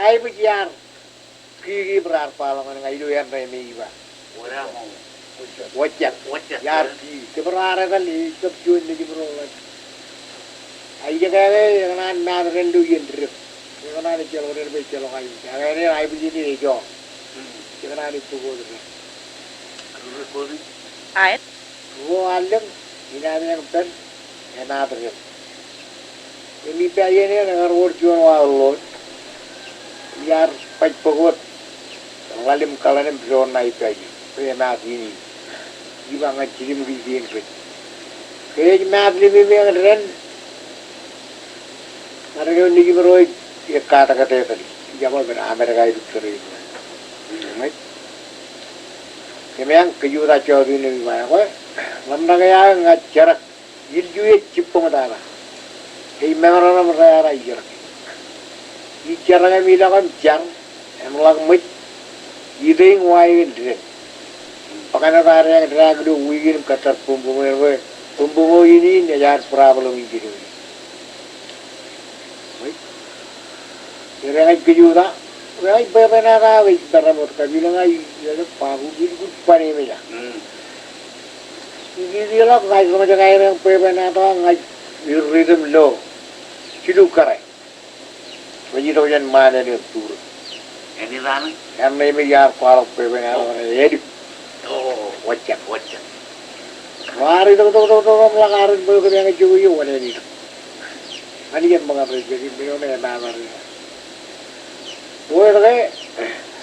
ay biar kiri berapa lang nga ilu yan rin may iba. Wala mo. Wajak. Yar ki. Keberara kali kepjuan ni berolat. Ay jaga yang nan nan rendu yen drip. Yang nan celo rendu celo kayu. Jaga ni ay begini jo. Yang nan itu gol. Ait. Gua alam ini yang pen. Enak drip. Ini paya ni yang harus jual walon. Biar paj pagot. Lalim kalanem drone naik paya. Enak ini. Iba ngajiri mungkin pun. Kaya map limi yang ren. Mereka ni beroi kata tadi. Jamal ber Amerika itu sering. Kemudian kejutan jauh ini mana kau? Lama kaya ngajarak. Iljuye cipong dara. Hei mengarana mereka ijarak. Ijaraknya milakan jar. Emlang mit. Ideng wae dren. Pakai nara yang drag do wigin kata pumbumo ini nyajar problem ini. Orang kejuta, orang beberapa kali beramot kabilang ay ada pagu gitu pani meja. Ini dia lah ngai sama jaga orang beberapa ngai rhythm low, cidu karai. Begitu jangan mana dia turun. Ini mana? Yang ini meja parok beberapa orang edit. Oh, wajak. Mari tu melakarin beberapa yang cuci mana ni. Ani yang mengapai jadi beliau ni nama dia. Boleh,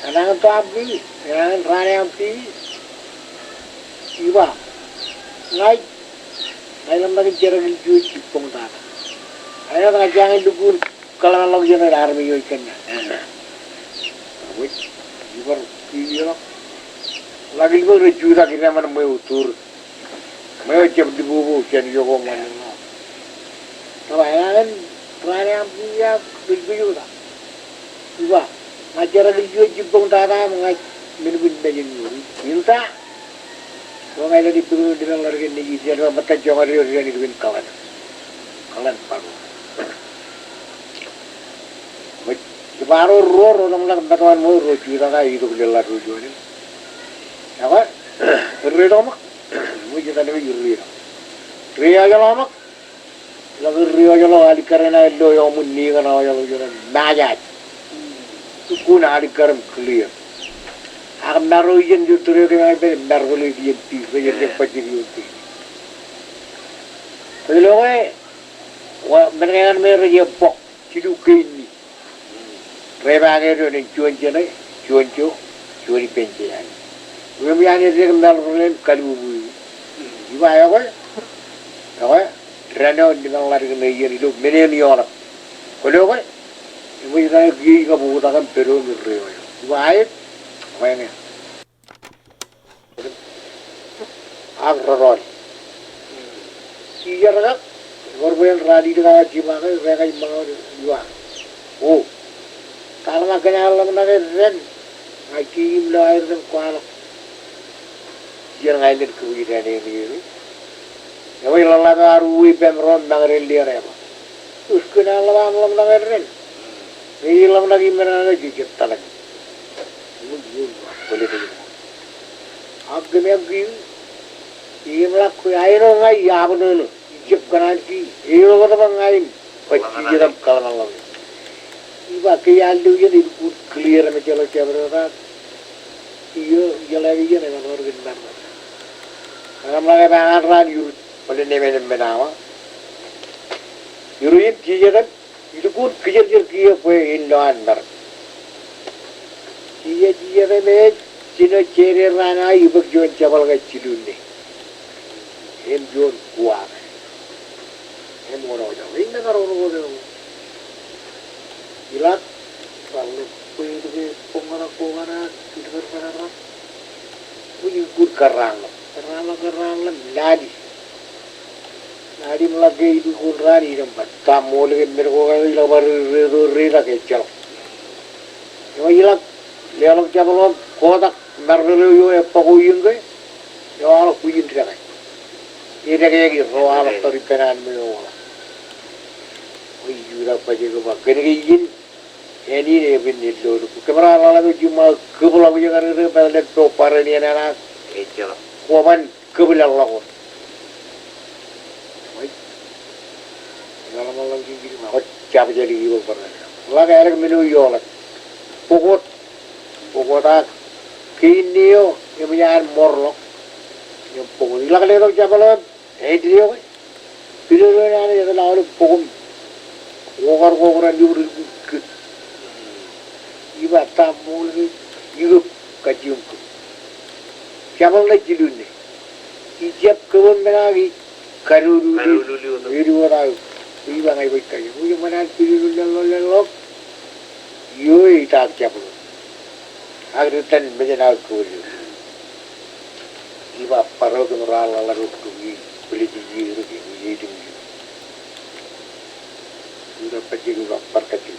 anak tu ambil, anak rani ambil, iba, ngai lagi jarang jual cipong tak. Anak tak jangan lugur kalau orang jangan army ikan. Wih, iba, lagi lugur jual kita mana mau utur, mau cep di bubu, jangan jogo mana. Kalau anak rani ambil ya berjual tak. Iba, ngajar lagi jual jipong tanah mengai minum baju minta. Kalau ngai lagi turun di dalam lagi ni jadi apa tak jangan dia ni duit kawan paru. Baru roh orang nak batuan mau roh jual kan itu kejelas roh jual ni. Apa? Roh mak, mungkin kita ni roh. Roh aja mak. Lagu roh aja lo alik kerana lo yang muni kan aja lo jual najat. Sukun hari kerem clear. Agam naruh ijen jutur yang apa naruh lagi ijen tis, ijen cepat jadi uti. Tapi loh, mereka mereka je pok, cidu kini. Reba ni tu ni cuan pencean. Kemudian ni dia naruh lagi kalu. Iba apa? Rano di dalam lari kena ijen itu meni orang. Kalau ibu kita gigi kamu takkan perlu berreo. Baik, mana? Agro. Siapa nak? Korban radi dengan jimat, mereka jimat juga. Oh, kalau makan alam nak ren, ngaji mulai ren kuala. Jangan ngailir kewiran ini. Kalau ilah arui pemron nangarin dia apa? Terus kenal alam nangarin. Ilam lagi mana lagi kita lagi. Boleh tu. Agaknya gini, ilam kau air orang ya apa ni? Ijab kanan ki, ilam apa ngain? Pasti jadi kalau lagi. Iba kaya alu jadi clear macam mana? Iyo jalan dia ni orang gendam. Kalau lagi bangan radio, boleh ni mana? Yurit jadi itu pun kerja kia pun Indo andar. Kia ni cina ceri rana ibak jual cabal ke cilun ni. Em jual kuah. Em orang jauh. Ini kan orang jauh. Ilat kalau pun itu pengara itu berapa? Pun ikut kerang lah ladi. Nadi melagi itu kurani nampak. Tamu lagi mereka kali lawan reda kecil. Yang ilang, liang cabang kotak mereka yo apa kuyun ke? Yo ala kuyun tidak. Ini kaya gitu, ala tori penan melo. Oh iya, apa juga pak? Kena kuyun, Ini ni bini dulu. Kemana lalu cuma kebelah punya kan itu pada topar ini anak Ecel. kawan kebelah lawan. Kalau malam gini mah cap jadi ibu pernah. Lagi ada minum yola. Pokok tak kini yo yang punya morlok. Yang pokok lagi lagi cap lawan. Dia kan. Pilih ada yang lalu pokok. Kokar diurut. Iba tamu lagi hidup kajian tu. Siapa lagi dulu ni? Ijab kawan lagi karu dulu. Hidup orang. Iba ngai baik kajian. Mungkin mana pilih dulu lelok. Yo itu siapa? Agar tan menjadi aku. Iba parau kemural lalu tu beli jiji itu hidup. Sudah pergi juga perkecil.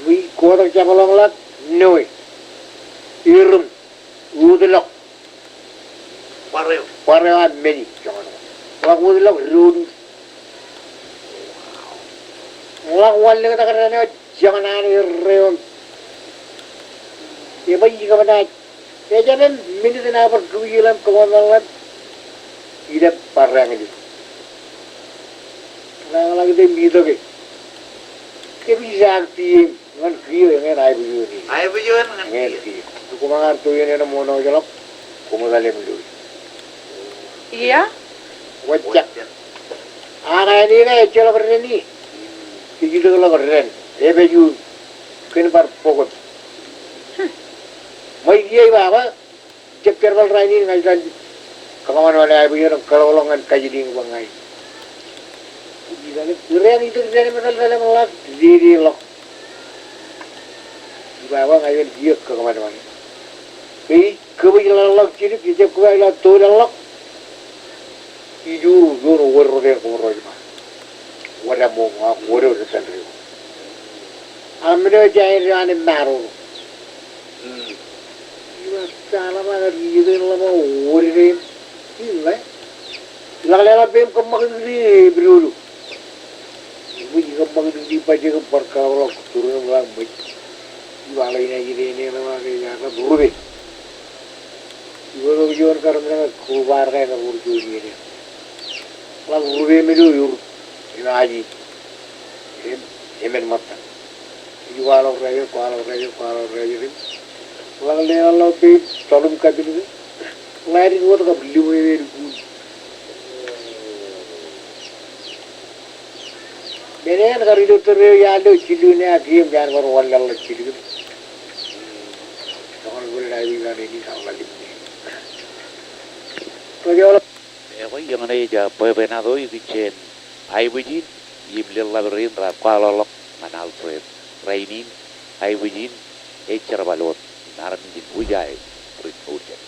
We quarter jabalong lat, no, irum, udilok, pareo many, John. Like udilok, rude. Like one little carano, John and Reon. If I give a night, they just a minute and hour to you and come on the left. Eat up paramedy. Like they meet again. If he's acting. Ngan kio yang ai buju ni. Ai bujuan ngan kio. Tu kumangar tu yang ada mono jalok. Kumudale mulu. Iya? Wajak. Ana ni kan ecel beren ni. Kiki tu kalau beren. Beju. Kena par pokok. Mai dia iba cek terbal rai ni ngai kan. Kawan wala ai buju kalau longan kaji ding bangai. Jadi keren itu dari mana dalam lak diri lok. Bawa ngayon dia ke mana-mana. Kebetulan lak ciri kita kebetulan tu lak. Ijuru juru warga orang mah. Warga monga warga sendiri. Ambil jalan jalan baru. Iba salah mana dia lama warga. Ini lah bem kemak ni berulu. Ibu juga kemak ni baca ke perkara turun lang baik. Iwala ini nama kita berubah. Iwala jual kerana kubar kaya berubah ini. Lalu berubah medu yur, ini aji, emen mata. Iwala raya, kuala raya ini. Lalu lelah pe tolong kabin ini. Lain itu tu kabel ini berubah. Benar kalau itu terjadi ada cilu ni akim jangan berwala lah cilu. Jangan berlari ini sama lagi. Kalau Ewan yang mana aja pebenado itu jen. Ai bujin, imlil laberin rat kuala lok manal tuet. Rainin, ai bujin, ecer balot. Naran jin Ujae, Ujae.